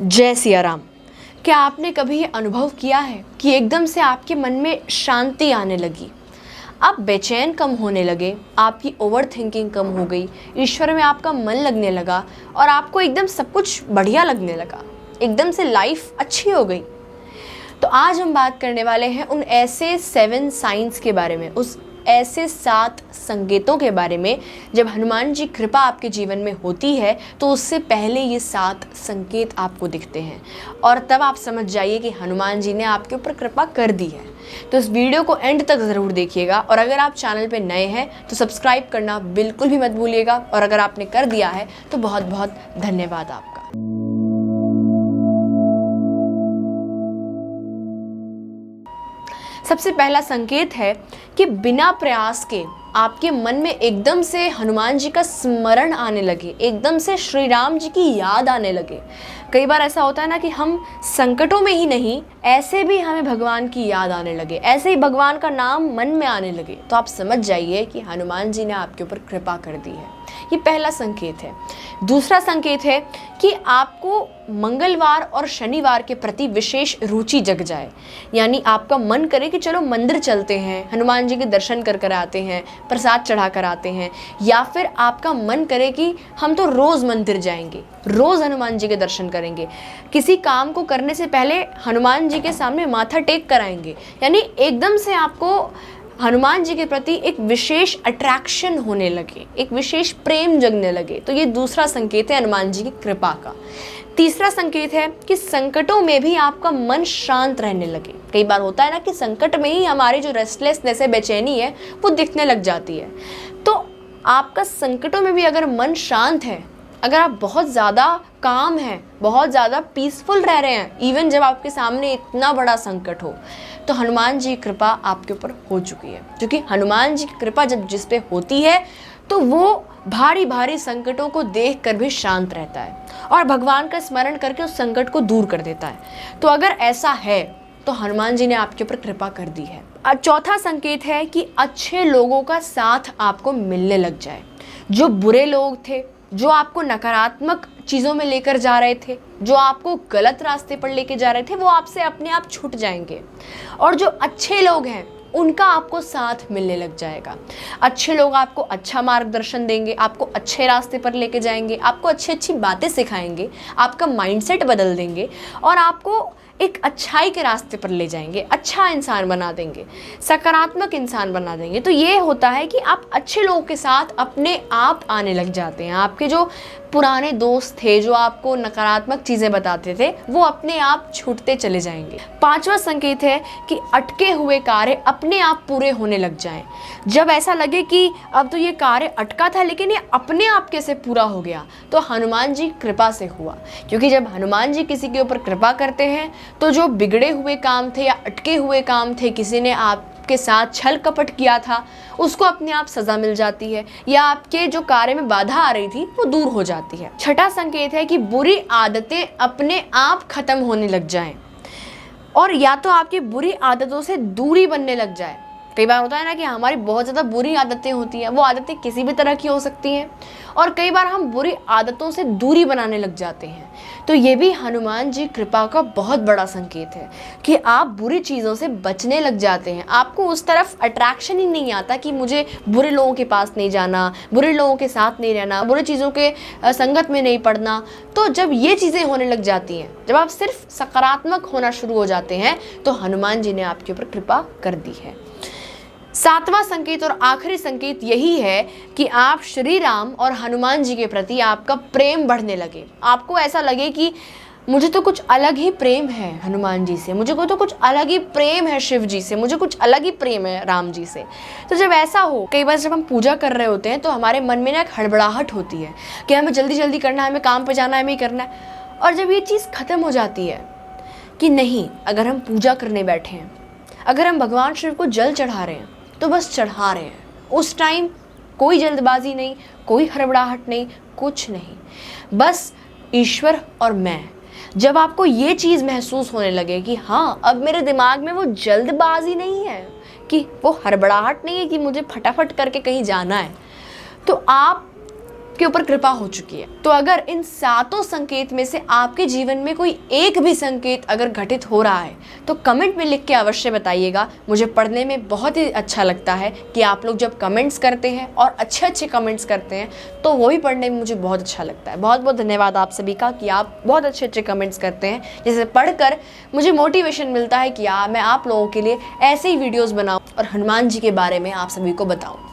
जय सिया राम। क्या आपने कभी ये अनुभव किया है कि एकदम से आपके मन में शांति आने लगी, आप बेचैन कम होने लगे, आपकी ओवर थिंकिंग कम हो गई, ईश्वर में आपका मन लगने लगा और आपको एकदम सब कुछ बढ़िया लगने लगा, एकदम से लाइफ अच्छी हो गई। तो आज हम बात करने वाले हैं उन ऐसे 7 साइंस के बारे में, उस ऐसे 7 संकेतों के बारे में जब हनुमान जी कृपा आपके जीवन में होती है तो उससे पहले ये 7 संकेत आपको दिखते हैं और तब आप समझ जाइए कि हनुमान जी ने आपके ऊपर कृपा कर दी है। तो इस वीडियो को एंड तक ज़रूर देखिएगा और अगर आप चैनल पे नए हैं तो सब्सक्राइब करना बिल्कुल भी मत भूलिएगा और अगर आपने कर दिया है तो बहुत बहुत धन्यवाद आपका। सबसे पहला संकेत है कि बिना प्रयास के आपके मन में एकदम से हनुमान जी का स्मरण आने लगे, एकदम से श्री राम जी की याद आने लगे। कई बार ऐसा होता है ना कि हम संकटों में ही नहीं, ऐसे भी हमें भगवान की याद आने लगे, ऐसे ही भगवान का नाम मन में आने लगे, तो आप समझ जाइए कि हनुमान जी ने आपके ऊपर कृपा कर दी है। ये पहला संकेत है। दूसरा संकेत है कि आपको मंगलवार और शनिवार के प्रति विशेष रुचि जग जाए, यानी आपका मन करे कि चलो मंदिर चलते हैं, हनुमान जी के दर्शन कर आते हैं, प्रसाद चढ़ा कर आते हैं, या फिर आपका मन करे कि हम तो रोज़ मंदिर जाएंगे, रोज़ हनुमान जी के दर्शन करेंगे, किसी काम को करने से पहले हनुमान जी के सामने माथा टेक कर आएंगे, यानी एकदम से आपको हनुमान जी के प्रति एक विशेष अट्रैक्शन होने लगे, एक विशेष प्रेम जगने लगे। तो ये दूसरा संकेत है हनुमान जी की कृपा का। तीसरा संकेत है कि संकटों में भी आपका मन शांत रहने लगे। कई बार होता है ना कि संकट में ही हमारी जो रेस्टलेसनेस है, बेचैनी है, वो दिखने लग जाती है। तो आपका संकटों में भी अगर मन शांत है, अगर आप बहुत ज़्यादा काम हैं, बहुत ज़्यादा पीसफुल रह रहे हैं, इवन जब आपके सामने इतना बड़ा संकट हो, तो हनुमान जी की कृपा आपके ऊपर हो चुकी है। क्योंकि हनुमान जी की कृपा जब जिस पे होती है तो वो भारी भारी संकटों को देख कर भी शांत रहता है और भगवान का स्मरण करके उस संकट को दूर कर देता है। तो अगर ऐसा है तो हनुमान जी ने आपके ऊपर कृपा कर दी है। चौथा संकेत है कि अच्छे लोगों का साथ आपको मिलने लग जाए। जो बुरे लोग थे, जो आपको नकारात्मक चीज़ों में लेकर जा रहे थे, जो आपको गलत रास्ते पर लेके जा रहे थे, वो आपसे अपने आप छूट जाएंगे और जो अच्छे लोग हैं उनका आपको साथ मिलने लग जाएगा। अच्छे लोग आपको अच्छा मार्गदर्शन देंगे, आपको अच्छे रास्ते पर लेके जाएंगे, आपको अच्छी अच्छी बातें सिखाएंगे, आपका माइंडसेट बदल देंगे और आपको एक अच्छाई के रास्ते पर ले जाएंगे, अच्छा इंसान बना देंगे, सकारात्मक इंसान बना देंगे। तो ये होता है कि आप अच्छे लोगों के साथ अपने आप आने लग जाते हैं। आपके जो पुराने दोस्त थे, जो आपको नकारात्मक चीज़ें बताते थे, वो अपने आप छूटते चले जाएंगे। पांचवा संकेत है कि अटके हुए कार्य अपने आप पूरे होने लग जाएं। जब ऐसा लगे कि अब तो ये कार्य अटका था लेकिन ये अपने आप कैसे पूरा हो गया, तो हनुमान जी कृपा से हुआ। क्योंकि जब हनुमान जी किसी के ऊपर कृपा करते हैं तो जो बिगड़े हुए काम थे या अटके हुए काम थे, किसी ने आपके साथ छल कपट किया था, उसको अपने आप सजा मिल जाती है, या आपके जो कार्य में बाधा आ रही थी वो दूर हो जाती है। छठा संकेत है कि बुरी आदतें अपने आप खत्म होने लग जाएं और या तो आपकी बुरी आदतों से दूरी बनने लग जाए। कई बार होता है ना कि हमारी बहुत ज़्यादा बुरी आदतें होती हैं, वो आदतें किसी भी तरह की हो सकती हैं और कई बार हम बुरी आदतों से दूरी बनाने लग जाते हैं। तो ये भी हनुमान जी कृपा का बहुत बड़ा संकेत है कि आप बुरी चीज़ों से बचने लग जाते हैं। आपको उस तरफ अट्रैक्शन ही नहीं आता कि मुझे बुरे लोगों के पास नहीं जाना, बुरे लोगों के साथ नहीं रहना, बुरे चीज़ों के संगत में नहीं पड़ना। तो जब ये चीज़ें होने लग जाती हैं, जब आप सिर्फ सकारात्मक होना शुरू हो जाते हैं, तो हनुमान जी ने आपके ऊपर कृपा कर दी है। सातवां संकेत और आखिरी संकेत यही है कि आप श्री राम और हनुमान जी के प्रति आपका प्रेम बढ़ने लगे। आपको ऐसा लगे कि मुझे तो कुछ अलग ही प्रेम है हनुमान जी से, मुझे को तो कुछ अलग ही प्रेम है शिव जी से, मुझे कुछ अलग ही प्रेम है राम जी से। तो जब ऐसा हो, कई बार जब हम पूजा कर रहे होते हैं तो हमारे मन में ना एक हड़बड़ाहट होती है कि हमें जल्दी जल्दी करना है, हमें काम पे जाना है, हमें करना है। और जब ये चीज़ ख़त्म हो जाती है कि नहीं, अगर हम पूजा करने बैठे हैं, अगर हम भगवान शिव को जल चढ़ा रहे हैं तो बस चढ़ा रहे हैं, उस टाइम कोई जल्दबाजी नहीं, कोई हड़बड़ाहट नहीं, कुछ नहीं, बस ईश्वर और मैं। जब आपको ये चीज़ महसूस होने लगे कि हाँ, अब मेरे दिमाग में वो जल्दबाजी नहीं है, कि वो हड़बड़ाहट नहीं है कि मुझे फटाफट करके कहीं जाना है, तो आप के ऊपर कृपा हो चुकी है। तो अगर इन सातों संकेत में से आपके जीवन में कोई एक भी संकेत अगर घटित हो रहा है तो कमेंट में लिख के अवश्य बताइएगा। मुझे पढ़ने में बहुत ही अच्छा लगता है कि आप लोग जब कमेंट्स करते हैं और अच्छे अच्छे कमेंट्स करते हैं तो वो भी पढ़ने में मुझे बहुत अच्छा लगता है। बहुत बहुत धन्यवाद आप सभी का कि आप बहुत अच्छे अच्छे कमेंट्स करते हैं, जिसे पढ़कर मुझे मोटिवेशन मिलता है कि मैं आप लोगों के लिए ऐसे ही वीडियोज़ बनाऊँ और हनुमान जी के बारे में आप सभी को बताऊँ।